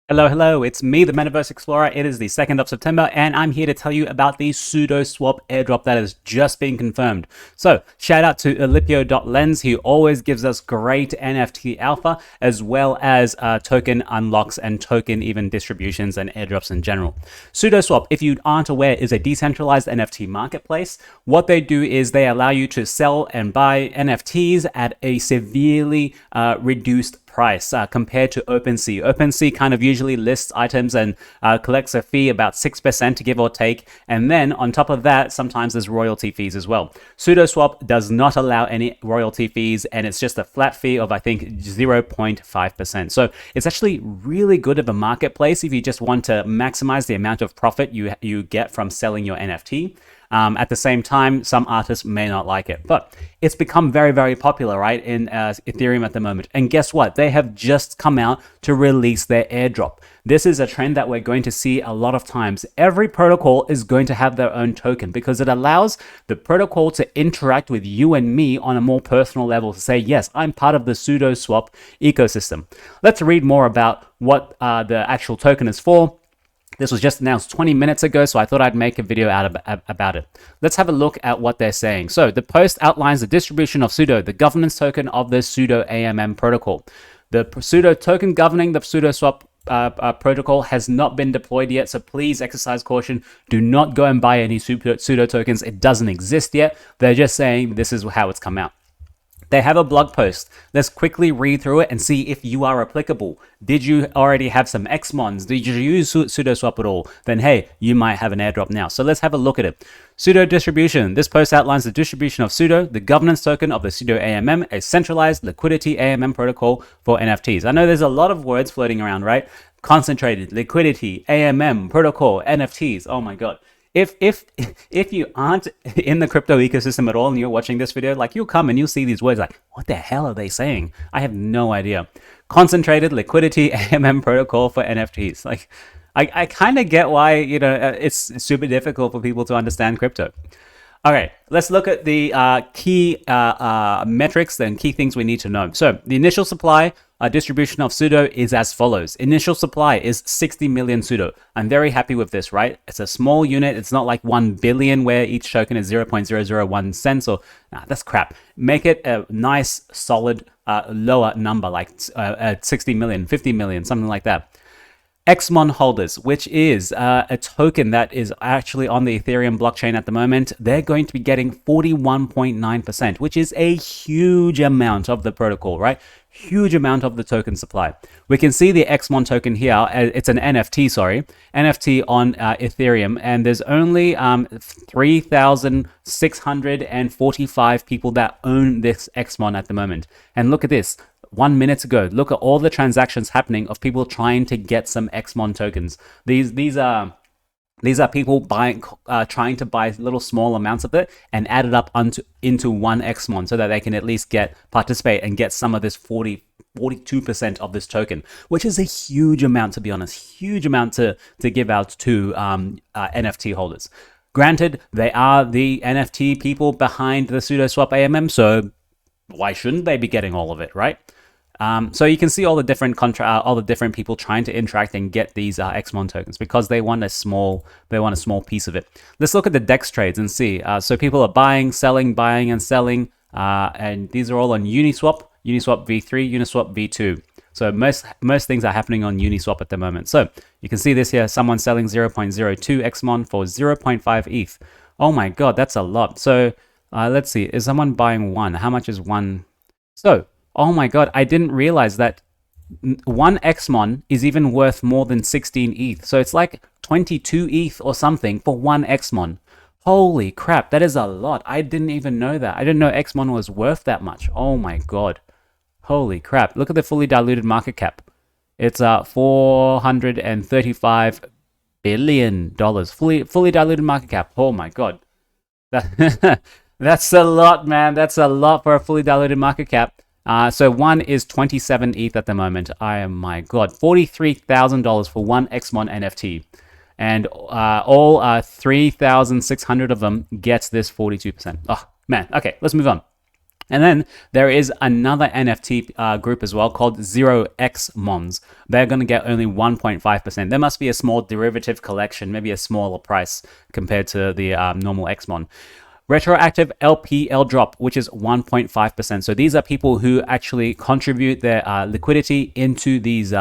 Hello, hello, it's me, the MetaVerse Explorer. It is the 2nd of September, and I'm here to tell you about the SUDOSWAP airdrop that has just been confirmed. So, shout out to Alipio.lens, who always gives us great NFT alpha, as well as token unlocks and token even distributions and airdrops in general. SUDOSWAP, if you aren't aware, is a decentralized NFT marketplace. What they do is they allow you to sell and buy NFTs at a severely reduced price compared to OpenSea. OpenSea kind of usually lists items and collects a fee about 6% to give or take. And then on top of that, sometimes there's royalty fees as well. SUDOSWAP does not allow any royalty fees, and it's just a flat fee of, I think, 0.5%. So it's actually really good of a marketplace if you just want to maximize the amount of profit you get from selling your NFT. At the same time, some artists may not like it, but it's become very, very popular, right, in Ethereum at the moment. And guess what? They have just come out to release their airdrop. This is a trend that we're going to see a lot of times. Every protocol is going to have their own token because it allows the protocol to interact with you and me on a more personal level to say, yes, I'm part of the SUDOSWAP ecosystem. Let's read more about what the actual token is for. This was just announced 20 minutes ago, so I thought I'd make a video about it. Let's have a look at what they're saying. So the post outlines the distribution of Sudo, the governance token of the Sudo AMM protocol. The Sudo token governing the SUDOSWAP protocol has not been deployed yet, so please exercise caution. Do not go and buy any Sudo tokens. It doesn't exist yet. They're just saying this is how it's come out. They have a blog post. Let's quickly read through it and see if you are applicable. Did you already have some XMONs? Did you use SUDOSWAP at all? Then hey, you might have an airdrop now. So let's have a look at it. Sudo distribution. This post outlines the distribution of Sudo, the governance token of the Sudo AMM, a centralized liquidity AMM protocol for NFTs. I know there's a lot of words floating around, right? Concentrated, liquidity, AMM, protocol, NFTs. Oh my God. If you aren't in the crypto ecosystem at all and you're watching this video, like, you'll come and you'll see these words like, what the hell are they saying? I have no idea. Concentrated liquidity AMM protocol for NFTs. Like, I kind of get why, it's super difficult for people to understand crypto. All right, let's look at the key metrics and key things we need to know. So the initial supply distribution of Sudo is as follows. Initial supply is 60 million Sudo. I'm very happy with this, right? It's a small unit. It's not like 1 billion where each token is 0.001 cents or, nah, that's crap. Make it a nice, solid, lower number, like 60 million, 50 million, something like that. XMON holders, which is a token that is actually on the Ethereum blockchain at the moment, they're going to be getting 41.9%, which is a huge amount of the protocol, right? Huge amount of the token supply. We can see the XMON token here. It's an NFT, sorry, NFT on Ethereum, and there's only 3,645 people that own this XMON at the moment. And look at this. 1 minute ago, look at all the transactions happening of people trying to get some XMON tokens. These are people buying, trying to buy little small amounts of it and add it up into one XMON so that they can at least participate and get some of this 42% of this token, which is a huge amount, to be honest, huge amount to give out to NFT holders. Granted, they are the NFT people behind the SUDOSWAP AMM, so why shouldn't they be getting all of it, right? So you can see all the different people trying to interact and get these XMON tokens because they want a small piece of it. Let's look at the DEX trades and see. So people are buying, selling, and selling, and these are all on Uniswap, Uniswap v3, Uniswap v2. So most things are happening on Uniswap at the moment. So you can see this here. Someone selling 0.02 XMON for 0.5 ETH. Oh my God, that's a lot. So let's see. Is someone buying one? How much is one? So, oh my God, I didn't realize that one XMON is even worth more than 16 ETH. So it's like 22 ETH or something for one XMON. Holy crap, that is a lot. I didn't even know that. I didn't know XMON was worth that much. Oh my God. Holy crap. Look at the fully diluted market cap. It's $435 billion. Fully diluted market cap. Oh my God. That's a lot, man. That's a lot for a fully diluted market cap. So one is 27 ETH at the moment. My God, $43,000 for one XMON NFT. And all 3,600 of them gets this 42%. Oh, man. Okay, let's move on. And then there is another NFT group as well called 0x Mons. They're going to get only 1.5%. There must be a small derivative collection, maybe a smaller price compared to the normal XMON. Retroactive LP airdrop, which is 1.5%. So these are people who actually contribute their liquidity into these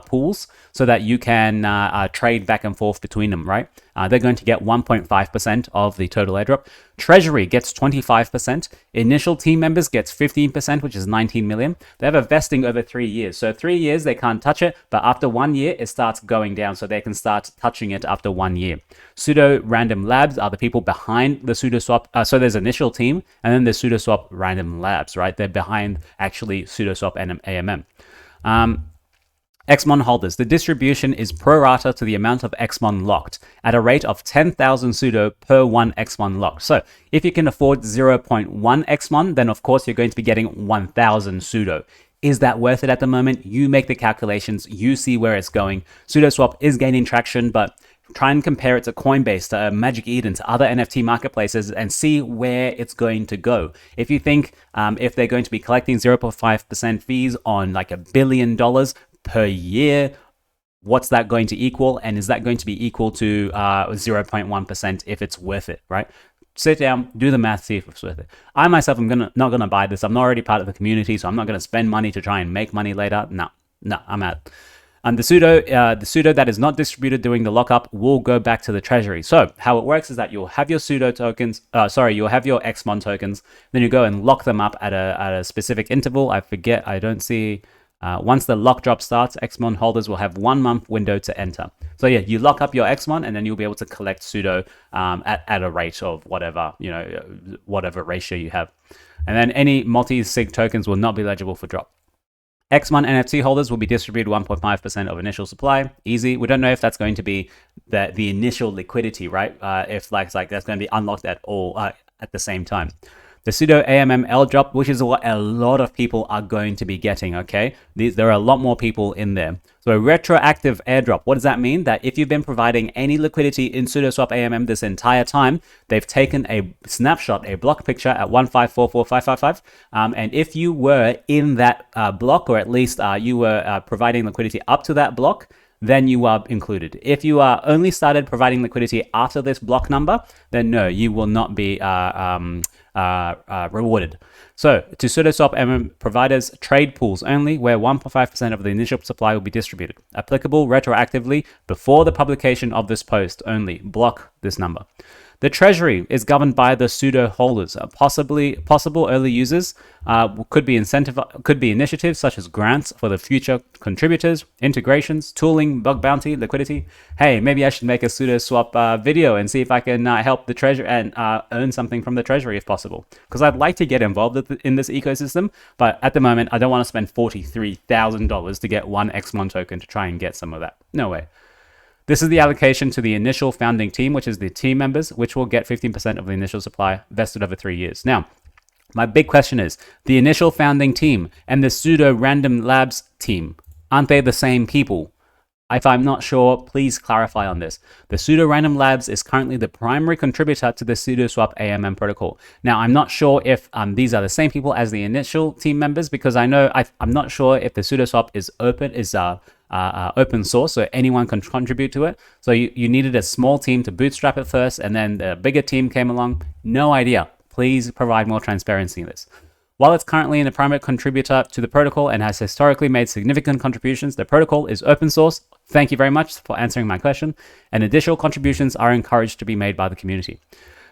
pools so that you can trade back and forth between them, right? They're going to get 1.5% of the total airdrop. Treasury gets 25%. Initial team members gets 15%, which is 19 million. They have a vesting over 3 years. So 3 years, they can't touch it, but after 1 year, it starts going down. So they can start touching it after 1 year. Pseudo Random Labs are the people behind the SUDOSWAP. So there's initial team, and then there's SUDOSWAP Random Labs, right? They're behind actually SUDOSWAP and AMM. XMON holders. The distribution is pro rata to the amount of XMON locked at a rate of 10,000 pseudo per 1 XMON locked. So if you can afford 0.1 XMON, then of course you're going to be getting 1,000 pseudo. Is that worth it at the moment? You make the calculations, you see where it's going. SUDOSWAP is gaining traction, but try and compare it to Coinbase, to Magic Eden, to other NFT marketplaces and see where it's going to go. If you think if they're going to be collecting 0.5% fees on like $1 billion per year, what's that going to equal? And is that going to be equal to 0.1% if it's worth it, right? Sit down, do the math, see if it's worth it. I myself am not gonna buy this. I'm not already part of the community, so I'm not gonna spend money to try and make money later. No, I'm out. And the pseudo that is not distributed during the lockup will go back to the treasury. So how it works is that you'll have your pseudo tokens, you'll have your XMON tokens, then you go and lock them up at a specific interval. I forget, I don't see. Once the lock drop starts, XMON holders will have 1 month window to enter. So yeah, you lock up your XMON and then you'll be able to collect pseudo at a rate of whatever, whatever ratio you have. And then any multi-sig tokens will not be eligible for drop. XMON NFT holders will be distributed 1.5% of initial supply. Easy. We don't know if that's going to be the initial liquidity, right? If like that's going to be unlocked at all at the same time. The pseudo AMM airdrop, which is what a lot of people are going to be getting, okay? There are a lot more people in there. So a retroactive airdrop, what does that mean? That if you've been providing any liquidity in SUDOSWAP AMM this entire time, they've taken a snapshot, a block picture at 1544555. And if you were in that block, or at least you were providing liquidity up to that block, then you are included. If you are only started providing liquidity after this block number, then no, you will not be rewarded. So to SUDOSWAP AMM providers, trade pools only, where 1.5% of the initial supply will be distributed. Applicable retroactively before the publication of this post only. Block this number. The treasury is governed by the pseudo holders. Possible early users could be initiatives such as grants for the future contributors, integrations, tooling, bug bounty, liquidity. Hey, maybe I should make a SUDOSWAP video and see if I can help the treasury and earn something from the treasury if possible. Because I'd like to get involved in this ecosystem, but at the moment I don't want to spend $43,000 to get 1 XMON token to try and get some of that. No way. This is the allocation to the initial founding team, which is the team members, which will get 15% of the initial supply vested over 3 years. Now, my big question is, the initial founding team and the pseudo random labs team, aren't they the same people? If I'm not sure, please clarify on this. The pseudo random labs is currently the primary contributor to the SUDOSWAP AMM protocol. Now, I'm not sure if these are the same people as the initial team members, because I'm not sure if the SUDOSWAP is open source, so anyone can contribute to it. So you needed a small team to bootstrap it first, and then the bigger team came along. No idea. Please provide more transparency in this. While it's currently a primary contributor to the protocol and has historically made significant contributions, the protocol is open source. Thank you very much for answering my question. And additional contributions are encouraged to be made by the community.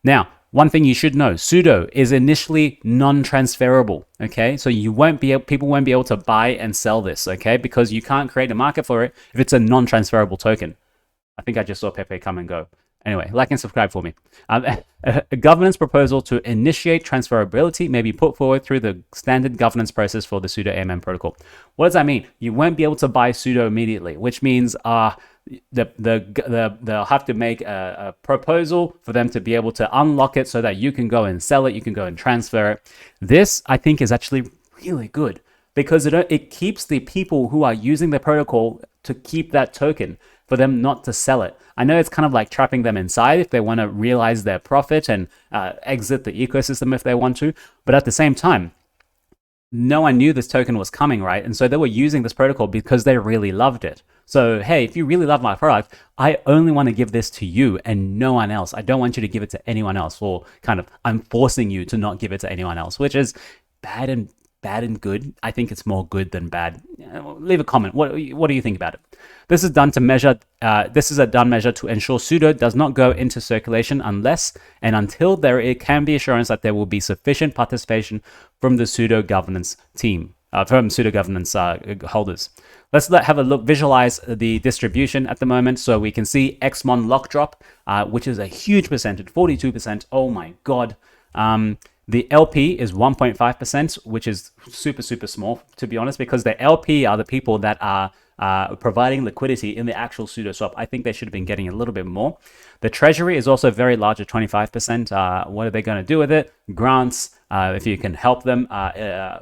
Now, one thing you should know, pseudo is initially non-transferable, okay? So people won't be able to buy and sell this, okay? Because you can't create a market for it if it's a non-transferable token. I think I just saw Pepe come and go. Anyway, like and subscribe for me. A governance proposal to initiate transferability may be put forward through the standard governance process for the pseudo AMM protocol. What does that mean? You won't be able to buy pseudo immediately, which means they'll have to make a proposal for them to be able to unlock it so that you can go and sell it, you can go and transfer it. This, I think, is actually really good. because it keeps the people who are using the protocol to keep that token, for them not to sell it. I know it's kind of like trapping them inside if they want to realize their profit and exit the ecosystem if they want to. But at the same time, no one knew this token was coming, right? And so they were using this protocol because they really loved it. So, hey, if you really love my product, I only want to give this to you and no one else. I don't want you to give it to anyone else, or kind of I'm forcing you to not give it to anyone else, which is bad and good. I think it's more good than bad. Leave a comment. What do you think about it? This is done to measure. This is a done measure to ensure Sudo does not go into circulation unless and until it can be assurance that there will be sufficient participation from the Sudo governance team, from Sudo governance holders. Let's have a look, visualize the distribution at the moment. So we can see XMON lock drop, which is a huge percentage, 42%. Oh my God. The LP is 1.5%, which is super, super small, to be honest, because the LP are the people that are providing liquidity in the actual SUDOSWAP. I think they should have been getting a little bit more. The treasury is also very large at 25%. What are they going to do with it? Grants, if you can help them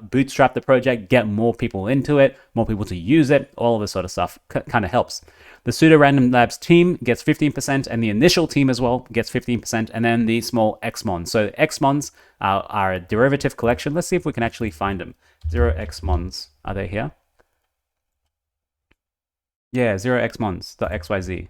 bootstrap the project, get more people into it, more people to use it, all of this sort of stuff kind of helps. The Sudo Random Labs team gets 15%, and the initial team as well gets 15%, and then the small XMONs. So XMONs are a derivative collection. Let's see if we can actually find them. 0xmons, are they here? Yeah, 0xmons.xyz.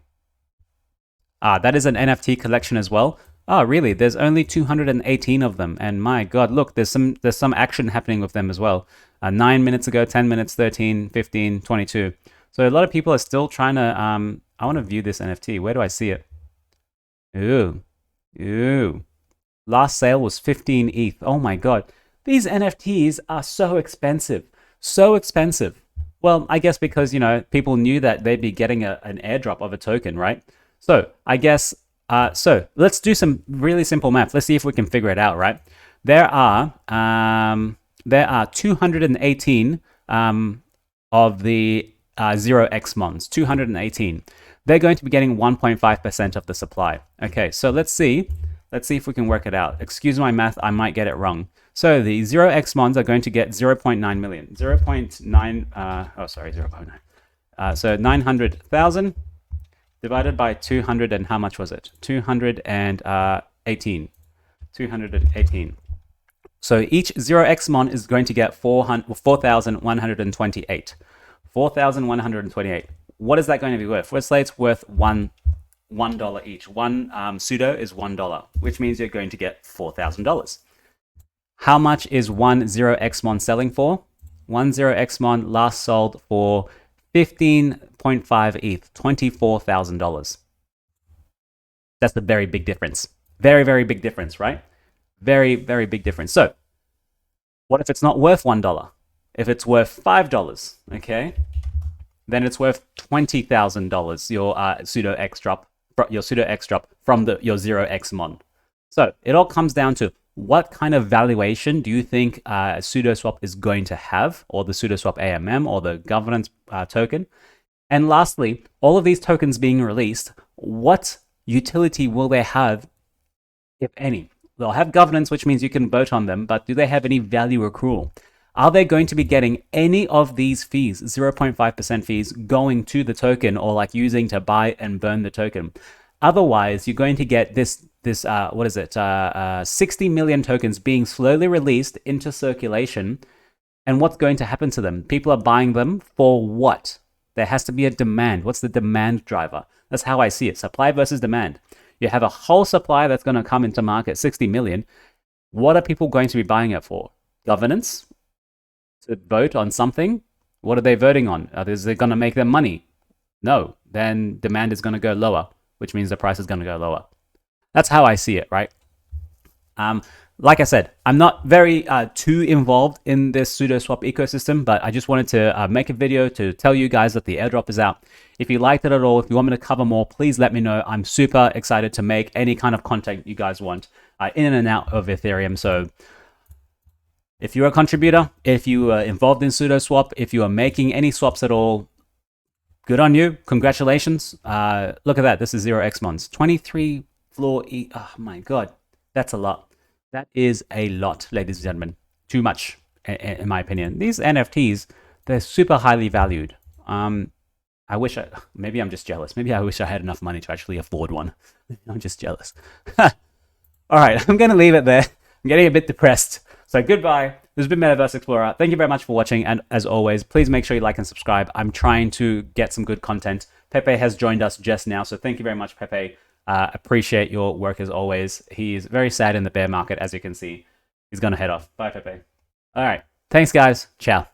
That is an NFT collection as well. Oh, really? There's only 218 of them, and my God, look, there's some action happening with them as well. 9 minutes ago, 10 minutes, 13, 15, 22. So a lot of people are still trying to, I want to view this NFT. Where do I see it? Ooh. Last sale was 15 ETH. Oh my God. These NFTs are so expensive. So expensive. Well, I guess because, people knew that they'd be getting an airdrop of a token, right? So I guess, so let's do some really simple math. Let's see if we can figure it out, right? There are 218 of the 0xmons, 218. They're going to be getting 1.5% of the supply. Okay, so let's see if we can work it out. Excuse my math, I might get it wrong. So the 0xmons are going to get 0.9 million. 0.9, so 900,000 divided by 200, and how much was it? 218. 218. So each 0xmon is going to get 4,128. 4,128. What is that going to be worth? Let's say it's worth $1 each. One pseudo is $1, which means you're going to get $4,000. How much is one 0xmon selling for? One 0xmon last sold for 15.5 ETH, $24,000. That's a very big difference. Very, very big difference, right? Very, very big difference. So what if it's not worth $1? If it's worth $5, okay, then it's worth $20,000. Your pseudo X drop from your 0xmon. So it all comes down to what kind of valuation do you think SUDOSWAP is going to have, or the SUDOSWAP AMM, or the governance token? And lastly, all of these tokens being released, what utility will they have, if any? They'll have governance, which means you can vote on them, but do they have any value accrual? Are they going to be getting any of these fees, 0.5% fees, going to the token, or like using to buy and burn the token? Otherwise, you're going to get this 60 million tokens being slowly released into circulation. And what's going to happen to them? People are buying them for what? There has to be a demand. What's the demand driver? That's how I see it. Supply versus demand. You have a whole supply that's going to come into market, 60 million. What are people going to be buying it for? Governance? To vote on something? What are they voting on? Is it going to make them money? No. Then demand is going to go lower, which means the price is going to go lower. That's how I see it, right? Like I said, I'm not very too involved in this SUDOSWAP ecosystem, but I just wanted to make a video to tell you guys that the airdrop is out. If you liked it at all, if you want me to cover more, please let me know. I'm super excited to make any kind of content you guys want in and out of Ethereum. So if you're a contributor, if you are involved in SUDOSWAP, if you are making any swaps at all, good on you. Congratulations. Look at that. This is 0xmons. 23 floor E. Oh my God. That's a lot. That is a lot, ladies and gentlemen. Too much. in my opinion. These NFTs, they're super highly valued. I wish maybe I'm just jealous. Maybe I wish I had enough money to actually afford one. I'm just jealous. All right, I'm going to leave it there. I'm getting a bit depressed. So goodbye. This has been MetaVerse Explorer. Thank you very much for watching. And as always, please make sure you like and subscribe. I'm trying to get some good content. Pepe has joined us just now. So thank you very much, Pepe. Appreciate your work as always. He's very sad in the bear market, as you can see. He's going to head off. Bye, Pepe. All right. Thanks, guys. Ciao.